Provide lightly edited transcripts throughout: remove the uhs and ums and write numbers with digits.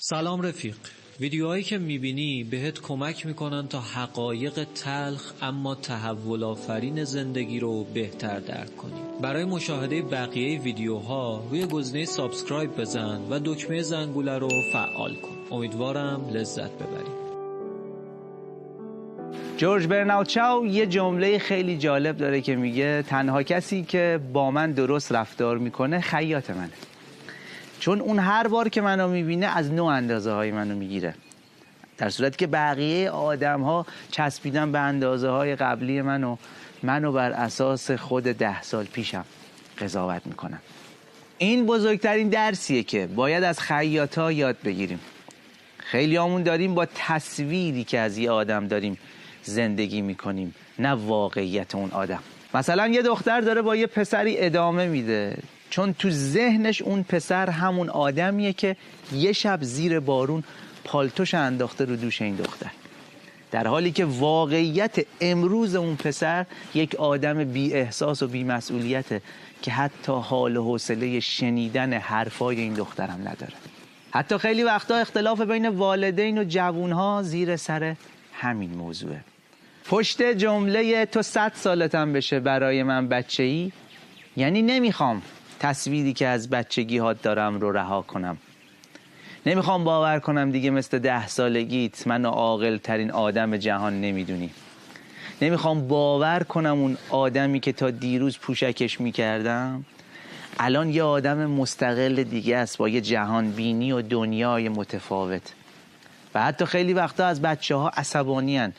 سلام رفیق. ویدیوهایی که میبینی بهت کمک میکنن تا حقایق تلخ اما تحول آفرین زندگی رو بهتر درک کنی. برای مشاهده بقیه ویدیوها روی گزینه سابسکرایب بزن و دکمه زنگوله رو فعال کن. امیدوارم لذت ببری. جورج برنارد شاو یه جمله خیلی جالب داره که میگه تنها کسی که با من درست رفتار میکنه خیاط منه، چون اون هر بار که منو میبینه از نوع اندازه های منو میگیره، در صورتی که بقیه آدم ها چسبیدن به اندازه های قبلی منو بر اساس خود 10 سال پیشم قضاوت میکنن. این بزرگترین درسیه که باید از خیاطا یاد بگیریم. خیلی همون داریم با تصویری که از یه آدم داریم زندگی میکنیم، نه واقعیت اون آدم. مثلا یه دختر داره با یه پسری ادامه میده چون تو ذهنش اون پسر همون آدمیه که یه شب زیر بارون پالتوش انداخته رو دوش این دختر، در حالی که واقعیت امروز اون پسر یک آدم بی احساس و بی مسئولیته که حتی حال و حوصله شنیدن حرفای این دخترم نداره. حتی خیلی وقتا اختلاف بین والدین و جوونها زیر سر همین موضوعه. پشت جمله تو 100 سالتم بشه برای من بچه‌ای، یعنی نمیخوام تصویری که از بچگی ها دارم رو رها کنم. نمیخوام باور کنم دیگه مثل 10 سالگیت منو عاقل ترین آدم جهان نمیدونی. نمیخوام باور کنم اون آدمی که تا دیروز پوشکش میکردم الان یه آدم مستقل دیگه است با یه جهان بینی و دنیای متفاوت. و حتی خیلی وقتا از بچه ها عصبانی هن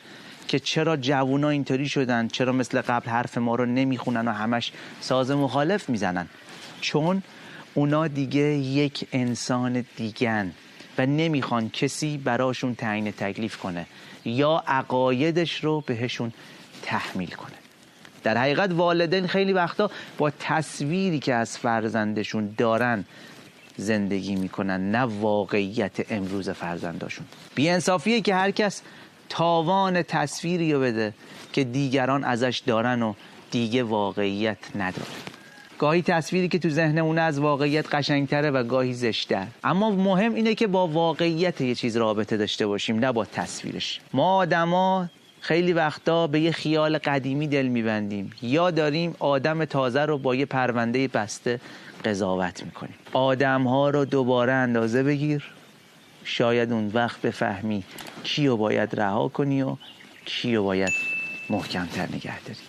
که چرا جوونا اینطوری شدن، چرا مثل قبل حرف ما رو نمیخونن و همش ساز مخالف میزنن، چون اونا دیگه یک انسان دیگن و نمیخوان کسی براشون تعیین تکلیف کنه یا عقایدش رو بهشون تحمیل کنه. در حقیقت والدین خیلی وقتا با تصویری که از فرزندشون دارن زندگی میکنن، نه واقعیت امروز فرزنداشون. بی‌انصافیه که هر کس تاوان تصویری رو بده که دیگران ازش دارن و دیگه واقعیت نداره. گاهی تصویری که تو ذهنمونه از واقعیت قشنگتره و گاهی زشت‌تر، اما مهم اینه که با واقعیت یه چیز رابطه داشته باشیم، نه با تصویرش. ما آدما خیلی وقتا به یه خیال قدیمی دل میبندیم یا داریم آدم تازه رو با یه پرونده بسته قضاوت میکنیم. آدم‌ها رو دوباره اندازه بگیر، شاید اون وقت بفهمی کیو باید رها کنی و کیو باید محکم‌تر نگه داری.